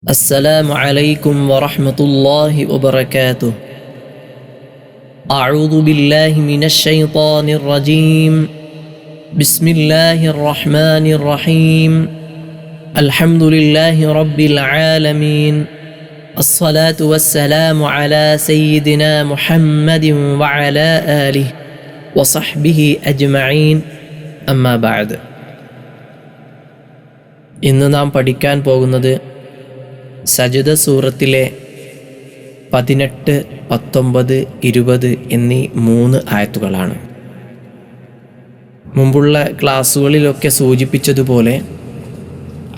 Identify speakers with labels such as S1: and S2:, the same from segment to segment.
S1: السلام عليكم ورحمة الله وبركاته. أعوذ بالله من الشيطان الرجيم. بسم الله الرحمن الرحيم. الحمد لله رب العالمين. الصلاة والسلام على سيدنا محمد وعلى آله وصحبه أجمعين. أما بعد. ഇന്ന് നാം പഠിക്കാൻ പോകുന്നത് സജദ സൂറത്തിലെ 18, 19, 20 എന്നീ 3 ആയത്തുകളാണ്. മുമ്പുള്ള ക്ലാസ്സുകളിലൊക്കെ സൂചിപ്പിച്ചതുപോലെ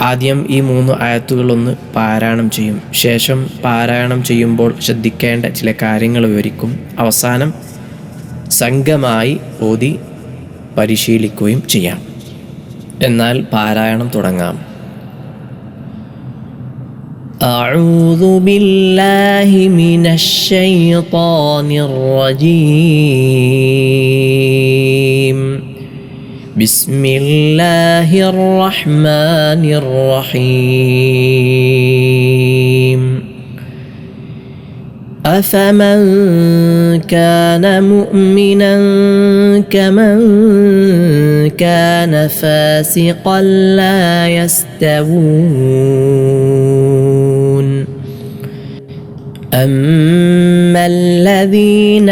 S1: ആദ്യം ഈ 3 ആയത്തുകളൊന്ന് പാരായണം ചെയ്യും. ശേഷം പാരായണം ചെയ്യുമ്പോൾ ശ്രദ്ധിക്കേണ്ട ചില കാര്യങ്ങൾ വിവരിക്കും. അവസാനം സംഘമായി ഓതി പരിശീലിക്കുകയും ചെയ്യാം. എന്നാൽ പാരായണം തുടങ്ങാം. أعوذ بالله من الشيطان الرجيم. بسم الله الرحمن الرحيم. أفمن كان مؤمنا كمن كان فاسقا لا يستوون. أما الذين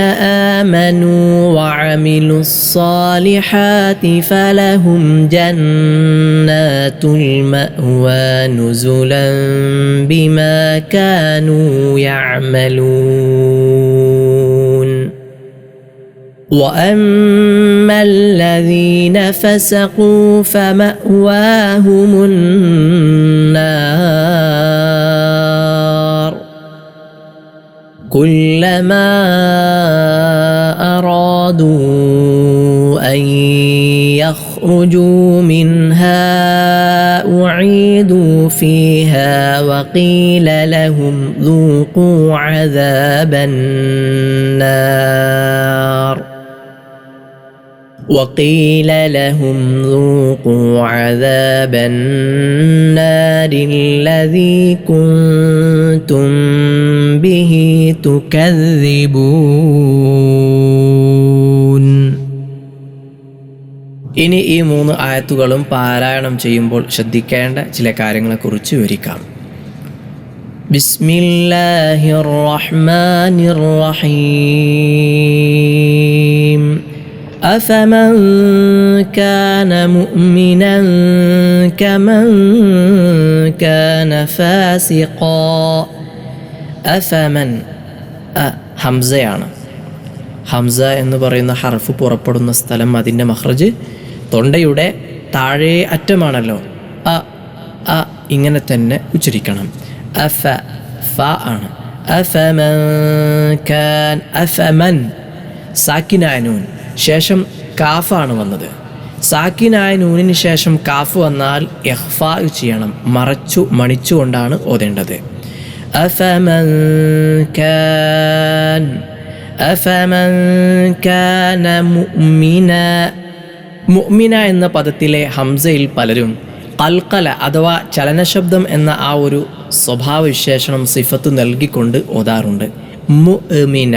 S1: آمنوا وعملوا الصالحات فلهم جنات المأوى نزلا بما كانوا يعملون. وأما الذين فسقوا فمأواهم النار كلما أرادوا أن يخرجوا منها أعيدوا فيها وقيل لهم ذوقوا عذاب النار الذي كنتم به تكذبون. ഇനി ഈ 3 ആയത്തുകളും പാരായണം ചെയ്യുമ്പോൾ ശ്രദ്ധിക്കേണ്ട ചില കാര്യങ്ങളെക്കുറിച്ച് വിവരിക്കാം. ബിസ്മില്ലാഹിർ റഹ്മാനിർ റഹീം. أفمن كان مؤمنا كمن كان فاسقا. أفمن ഹംസയാണ്. ഹംസ എന്ന് പറയുന്ന ഹർഫ് പുറപ്പെടുന്ന സ്ഥലം, അതിൻ്റെ മഖ്റജ് തൊണ്ടയുടെ താഴെ അറ്റമാണല്ലോ. ഇങ്ങനെ തന്നെ ഉച്ചരിക്കണം. അഫ ഫ ആണ്. അഫമൻ കാൻ. അഫമൻ സാക്കിനായ നൂൻ, ശേഷം കാഫാണ് വന്നത്. സാക്കിനായ നൂനിന് ശേഷം കാഫ് വന്നാൽ ഇഖ്ഫാ ചെയ്യണം. മണിച്ചുകൊണ്ടാണ് ഓതേണ്ടത്. അഫമൻ കാൻ. അഫമൻ കാന മുഅ്മിന. മുഅ്മിന എന്ന പദത്തിലെ ഹംസയിൽ പലരും ഖൽഖല അഥവാ ചലനശബ്ദം എന്ന ആ ഒരു സ്വഭാവവിശേഷണം സിഫത്ത് നൽകിക്കൊണ്ട് ഓതാറുണ്ട്. മുഅ്മിന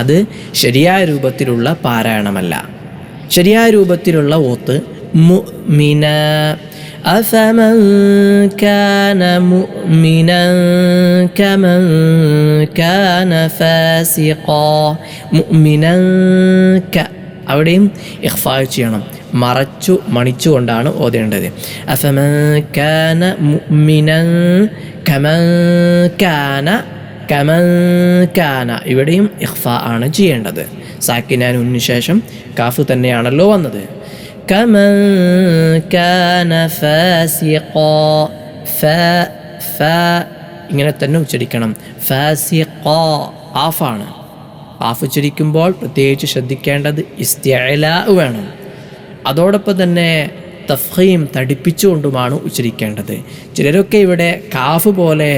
S1: അത് ശരിയായ രൂപത്തിലുള്ള പാരായണമല്ല. ശരിയായ രൂപത്തിലുള്ള ഓത്ത് മുഅ്മിന. അഫമൻ കാന മുഅ്മിനൻ കമൻ കാന ഫാസിഖാ. മുഅ്മിനൻ ക, അവിടെയും ഇഖ്ഫാ ചെയ്യണം. മണിച്ചുകൊണ്ടാണ് ഓതേണ്ടത്. അഫമൻ കാന മുഅ്മിനൻ കമൻ കാന. കമൻ കാന ഇവിടെയും ഇഖ്ഫാ ആണ് ചെയ്യേണ്ടത്. സാക്കിനാനു ശേഷം കാഫ് തന്നെയാണല്ലോ വന്നത്. കമൻ കാന ഫാസിഖാ. ഫ ഇങ്ങനെ തന്നെ ഉച്ചരിക്കണം. ഫാസിഖാ ആഫാണ്. ആഫ് ഉച്ചരിക്കുമ്പോൾ പ്രത്യേകിച്ച് ശ്രദ്ധിക്കേണ്ടത് ഇസ്തിഅലാ വേണം. അതോടൊപ്പം തന്നെ തഫ്ഖീം തടിപ്പിച്ചുകൊണ്ടുമാണ് ഉച്ചരിക്കേണ്ടത്. ചിലരൊക്കെ ഇവിടെ കാഫ് പോലെ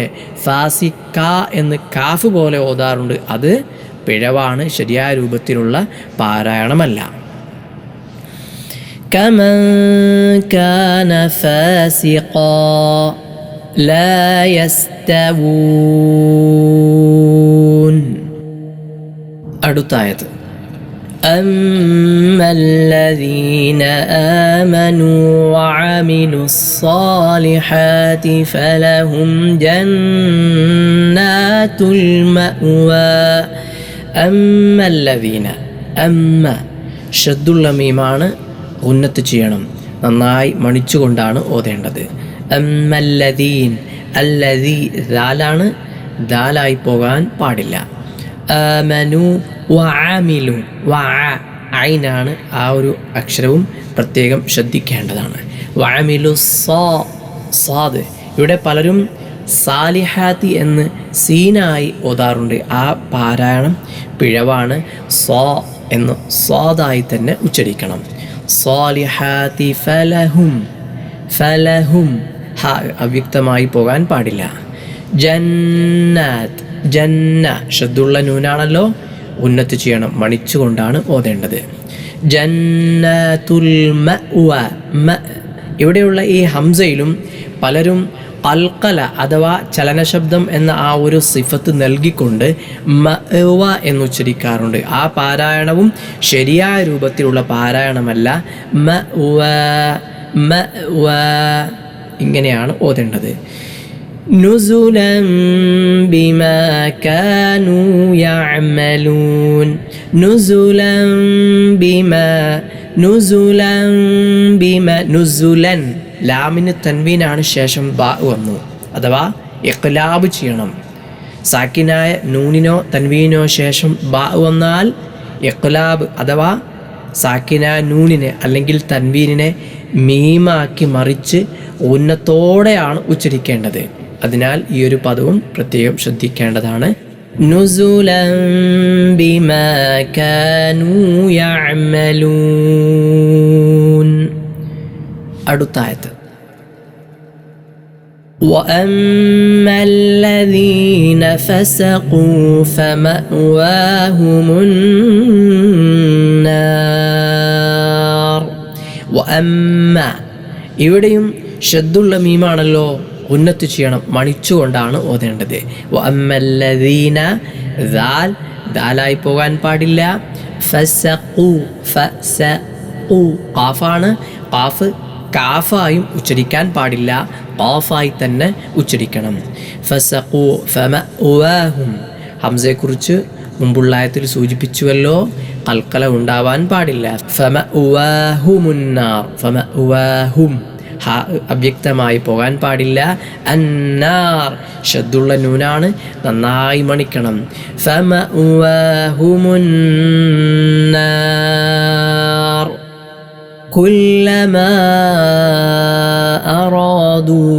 S1: ഫാസിക്ക എന്ന് കാഫ് പോലെ ഓതാറുണ്ട്. അത് പിഴവാണ്, ശരിയായ രൂപത്തിലുള്ള പാരായണമല്ല. കമൻ കാന ഫാസിഖാ. لا يستوون. അടുത്ത ആയത്ത് أما الذين آمنوا وعملوا الصالحات فلهم جنات المأوى. أما الذين ഷദ്ദുള്ള മീമാണ് ഉന്നത്ത് ചെയ്യണം, നന്നായി മണിച്ചുകൊണ്ടാണ് ഓതേണ്ടത്. അമ്മല്ലദീൻ അല്ലദീ ദാലാണ്, ദാലായി പോകാൻ പാടില്ല. ആമനു വഅമിലു ഐനാണ് ആ ഒരു അക്ഷരവും പ്രത്യേകം ശ്രദ്ധിക്കേണ്ടതാണ്. വഅമിലു സാദ് ഇവിടെ പലരും സാലിഹാത്തി എന്ന് സീനായി ഓതാറുണ്ട്. ആ പാരായണം പിഴവാണ്. എന്ന് സ്വാദായി തന്നെ ഉച്ചരിക്കണം. സാലിഹാത്തി ഫലഹും അവ്യക്തമായി പോകാൻ പാടില്ല. ജന്നാത്ത് ഷദ്ദുള്ള നൂനാണല്ലോ, ഉന്നത്ത് ചെയ്യണം, മണിച്ചുകൊണ്ടാണ് ഓതേണ്ടത്. ജന്നാത്തുൽ മഅ്വ ഇവിടെയുള്ള ഈ ഹംസയിലും പലരും ഖൽഖല അഥവാ ചലനശബ്ദം എന്ന ആ ഒരു സിഫത്ത് നൽകിക്കൊണ്ട് മഅ്വ എന്നുച്ചരിക്കാറുണ്ട്. ആ പാരായണവും ശരിയായ രൂപത്തിലുള്ള പാരായണമല്ല. മഅ്വ ഇങ്ങനെയാണ് ഓതേണ്ടത്. നുസുലൻ ബിമാ കാനൂ യഅമലൂൻ. നുസുലൻ ലാമിന് തൻവീനാണ്, ശേഷം ബാ വന്നു, അഥവാ ഇഖ്ലാബ് ചെയ്യണം. സാക്കിനായ നൂനിനോ തൻവീനോ ശേഷം ബാ വന്നാൽ ഇഖ്ലാബ് അഥവാ സാക്കിനായ നൂനിനെ അല്ലെങ്കിൽ തൻവീനിനെ മീമാക്കി മറിച്ച് ഉന്നത്തോടെയാണ് ഉച്ചരിക്കേണ്ടത്. അതിനാൽ ഈ ഒരു പദവും പ്രത്യേകം ശ്രദ്ധിക്കേണ്ടതാണ്. നുസുലൻ ബിമാ കാനൂ യഅമലൂൻ. അടുത്ത ആയത്ത് وَأَمَّا الَّذِينَ فَسَقُوا فَمَأْوَاهُمُ النَّارُ. وَأَمَّا ഇവിടെയും ഷദ്ദുള്ള മീമാണല്ലോ, ഉന്നത്ത് ചെയ്യണം, മണിച്ചുകൊണ്ടാണ് ഓതേണ്ടത്. وَأَمَّا الَّذِينَ ദാലായി പോകാൻ പാടില്ല. ഫസഖു ഖാഫാണ്, ഖാഫ് കാഫായും ഉച്ചരിക്കാൻ പാടില്ല, ഖാഫായി തന്നെ ഉച്ചരിക്കണം. ഫസഖു ഫമഅ്വാഹും ഹംസയെക്കുറിച്ച് മുമ്പുള്ള ആയത്തിൽ സൂചിപ്പിച്ചുവല്ലോ, ഖൽഖല ഉണ്ടാവാൻ പാടില്ല. ഫമഅ്വാഹും അവ്യക്തമായി പോകാൻ പാടില്ല. അന്നാർ ഷദ്ദുള്ള നൂനാണ്, നന്നായി മണിക്കണം. ഫമഅ്വാഹുമുന്നാർ. كلما أرادوا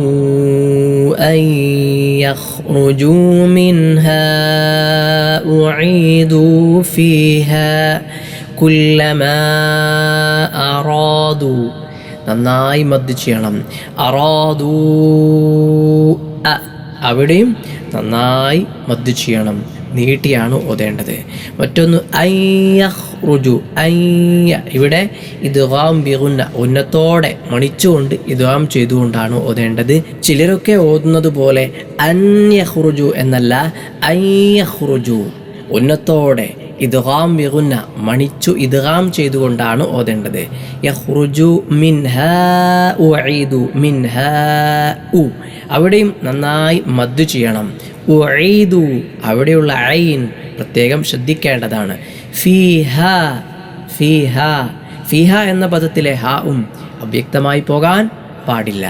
S1: أن يخرجوا منها أعيدوا فيها. كلما أرادوا നന്നായി മദ് ചെയ്യണം. അറാദൂ അവിടെയും നന്നായി മദ് ചെയ്യണം, നീട്ടിയാണ് ഓതേണ്ടത്. മറ്റൊന്ന് അയ്യഖ്റുജു ഇവിടെ ഇദ്ഗാം ബിഗുന്ന ഉന്നത്തോടെ മണിച്ചുകൊണ്ട് ഇദ്ഗാം ചെയ്തുകൊണ്ടാണ് ഓതേണ്ടത്. ചിലരൊക്കെ ഓതുന്നത് പോലെ അൻയഖ്റുജു എന്നല്ല, അയ്യഖ്റുജു ഉന്നത്തോടെ ഇദ്ഗാം ബിഗുന്ന മണിച്ചു ഇദ്ഗാം ചെയ്തുകൊണ്ടാണ് ഓതേണ്ടത്. യഖ്റുജു മിൻഹാ ഉഈദു മിൻഹാ അവിടെയും നന്നായി മദ് ചെയ്യണം. ഉഈദു അവിടെയുള്ള ഐൻ പ്രത്യേകം ശ്രദ്ധിക്കേണ്ടതാണ്. ഫീഹ എന്ന പദത്തിലെ ഹാഉം അവ്യക്തമായി പോകാൻ പാടില്ല.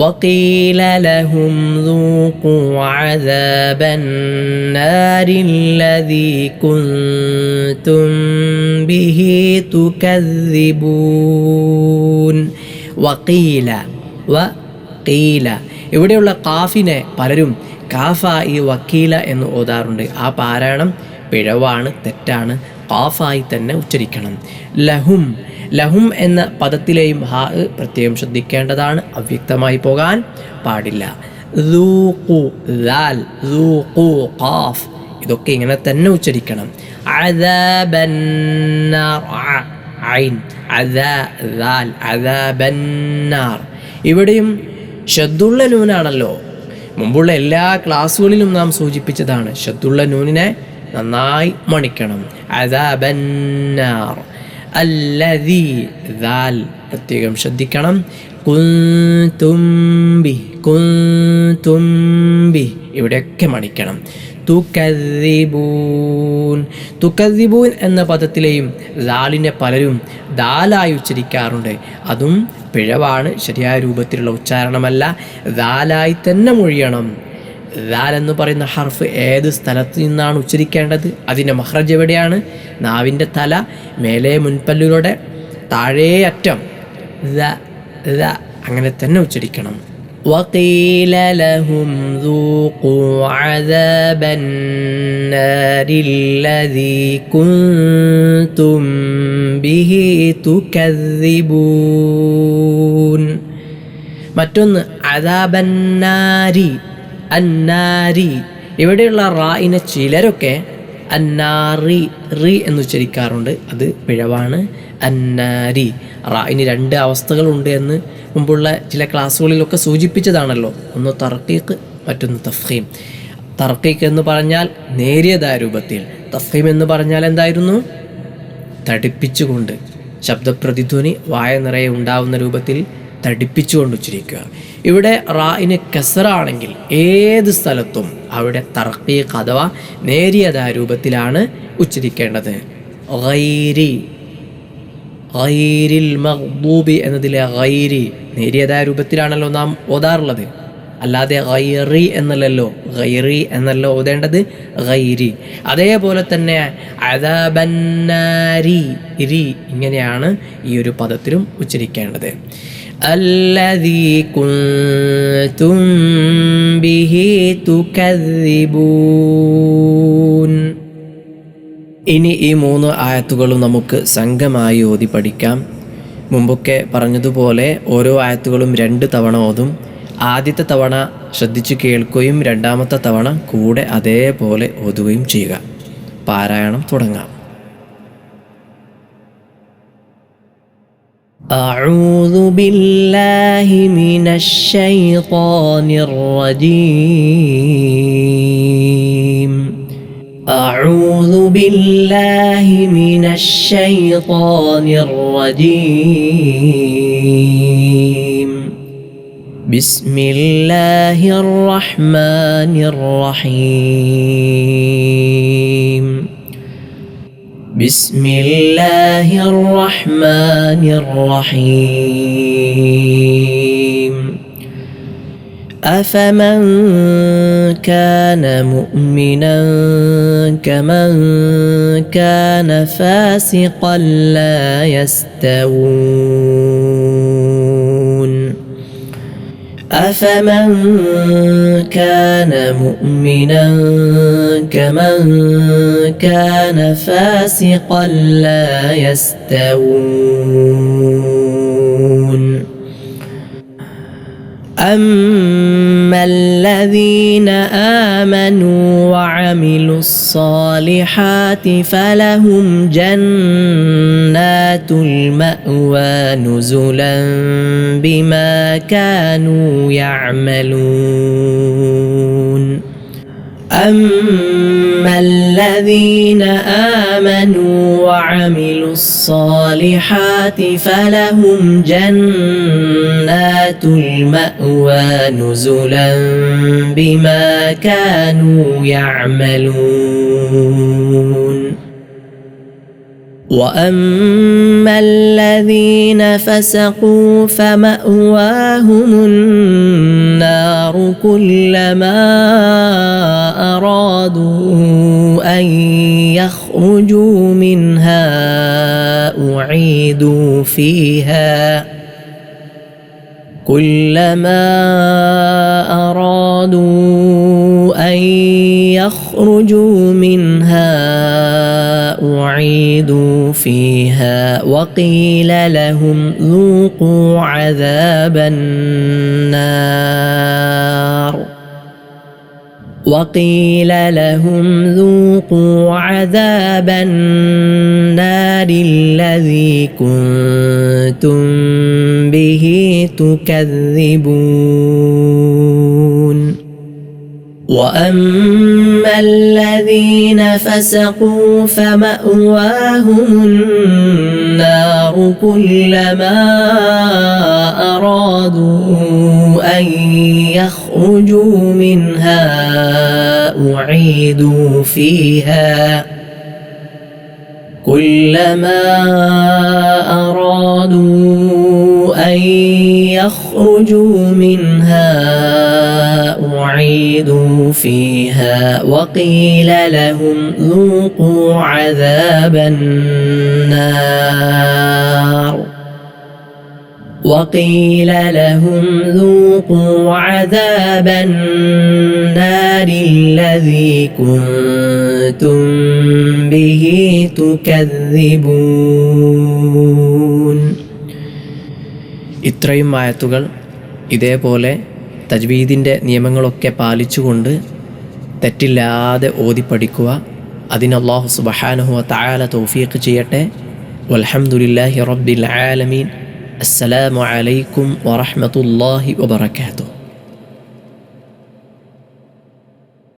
S1: وقيل لهم ذوقوا عذاب النار الذي كنتم به تكذبون. وقيل ഇവിടെയുള്ള കാഫിനെ പലരും കാഫായി വക്കീല എന്ന് ഓതാറുണ്ട്. ആ പാരായണം പിഴവാണ്, തെറ്റാണ്. ഖാഫായി തന്നെ ഉച്ചരിക്കണം. ലഹും എന്ന പദത്തിലെയും ഹാ പ്രത്യേകം ശ്രദ്ധിക്കേണ്ടതാണ്, അവ്യക്തമായി പോകാൻ പാടില്ല. ഖാഫ് ഇതൊക്കെ ഇങ്ങനെ തന്നെ ഉച്ചരിക്കണം. ഇവിടെയും ഷദ്ദുള്ള നൂനാണല്ലോ. മുമ്പുള്ള എല്ലാ ക്ലാസ്സുകളിലും നാം സൂചിപ്പിച്ചതാണ്, ഷദ്ദുള്ള നൂനിനെ നന്നായി മണിക്കണം. അദാബന്നാർ. അല്ലദീ, ദാൽ പ്രത്യേകം ശ്രദ്ധിക്കണം. കുന്തും ബി, കുന്തും ബി, ഇവിടെയൊക്കെ മണിക്കണം. തുകദ്ദിബൂൻ. തുകദ്ദിബൂൻ എന്ന പദത്തിലെയും ദാലിനെ പലരും ദാലായി ഉച്ചരിക്കാറുണ്ട്. അതും പിഴവാണ്, ശരിയായ രൂപത്തിലുള്ള ഉച്ചാരണമല്ല. ദാലായി തന്നെ മൊഴിയണം. ദാൽ എന്ന് പറയുന്ന ഹർഫ് ഏത് സ്ഥലത്ത് നിന്നാണ് ഉച്ചരിക്കേണ്ടത്? അതിൻ്റെ മഖ്റജ് എവിടെയാണ്? നാവിൻ്റെ തല, മേലെ മുൻപല്ലുകളുടെ താഴേ അറ്റം, അങ്ങനെ തന്നെ ഉച്ചരിക്കണം. وقيل لهم ذوقوا عذاب النار الذي كنتم به تكذبون. മറ്റൊന്ന് അദാബന്നാരി, അന്നാരി. ഇവിടെയുള്ള റായിനെ ചിലരൊക്കെ അന്നാറി റി എന്ന് ഉച്ചരിക്കാറുണ്ട്. അത് പിഴവാണ്. അന്നാരി. റായിന് 2 അവസ്ഥകളുണ്ട് എന്ന് മുമ്പുള്ള ചില ക്ലാസ്സുകളിലൊക്കെ സൂചിപ്പിച്ചതാണല്ലോ. ഒന്ന് തർക്കീഖ്, മറ്റൊന്ന് തഫ്ഖീം. തർക്കീഖ് എന്ന് പറഞ്ഞാൽ നേരിയതായ രൂപത്തിൽ, തഫ്ഖീം എന്ന് പറഞ്ഞാൽ എന്തായിരുന്നു? തടിപ്പിച്ചുകൊണ്ട്, ശബ്ദപ്രതിധ്വനി വായ നിറയെ ഉണ്ടാവുന്ന രൂപത്തിൽ തടിപ്പിച്ചുകൊണ്ട് ഉച്ചരിക്കുക. ഇവിടെ റായിന് കസറാണെങ്കിൽ ഏത് സ്ഥലത്തും അവിടെ തർക്കീഖ് അഥവാ നേരിയതായ രൂപത്തിലാണ് ഉച്ചരിക്കേണ്ടത്. ഗൈരി, ഗൈരിൽ മഗ്ദൂബി എന്നതിലെ ഗൈരി നേരിയതായ രൂപത്തിലാണല്ലോ നാം ഓതാറുള്ളത്. അല്ലാതെ ഗൈറി എന്നല്ലല്ലോ, ഗൈറി എന്നല്ലോ ഓതേണ്ടത്, ഗൈരി. അതേപോലെ തന്നെ അദാബന്നാരി, രി, ഇങ്ങനെയാണ് ഈ ഒരു പദത്തിലും ഉച്ചരിക്കേണ്ടത്. അല്ലദീ കുൻതും ബിഹി തുകദ്ദിബൂൻ. ഇനി ഈ 3 ആയത്തുകളും നമുക്ക് സംഘമായി ഓതി പഠിക്കാം. മുമ്പൊക്കെ പറഞ്ഞതുപോലെ ഓരോ ആയത്തുകളും 2 തവണ ഓതും. ആദ്യത്തെ തവണ ശ്രദ്ധിച്ചു കേൾക്കുകയും രണ്ടാമത്തെ തവണ കൂടെ അതേപോലെ ഓതുകയും ചെയ്യുക. പാരായണം തുടങ്ങാം. أعوذ بالله من الشيطان الرجيم. أعوذ بالله من الشيطان الرجيم. بسم الله الرحمن الرحيم. بسم الله الرحمن الرحيم. أفمن كان مؤمنا كمن كان فاسقا لا يستوون. أفمن كان مؤمنا كمن كان فاسقا لا يستوون. أما الذين آمنوا وعملوا الصالحات فلهم جنات المأوى نزلا بما كانوا يعملون. أما الذين آمنوا وعملوا الصالحات فلهم جنات المأوى نزلا بما كانوا يعملون. وأما الذين فسقوا فمأواهم النار كلما أرادوا أن يخرجوا منها أعيدوا فيها كلما أرادوا أن يخرجوا منها أعيدوا فيها وقيل لهم ذوقوا عذاب النار وقيل لهم ذوقوا عذاب النار الذي كنتم به تكذبون وأما الذين فسقوا فمأواهم النار كلما أرادوا أن يخرجوا منها أعيدوا فيها كلما أرادوا أن يخرجوا منها أعيدوا فيها وقيل لهم ذوقوا عذاب النار وقيل لهم ذوقوا عذاب النار الذي كنتم به تكذبون. ഇത്രയും ആയത്തുകൾ ഇതേപോലെ തജ്വീദിൻ്റെ നിയമങ്ങളൊക്കെ പാലിച്ചുകൊണ്ട് തെറ്റില്ലാതെ ഓതി പഠിക്കുക. അതിന് അല്ലാഹു സുബ്ഹാനഹു വ തആല തൗഫീഖ് ചെയ്യട്ടെ. വൽഹംദുലില്ലാഹി റബ്ബിൽ ആലമീൻ. അസ്സലാമു അലൈക്കും വറഹ്മത്തുള്ളാഹി വബറകാതുഹു.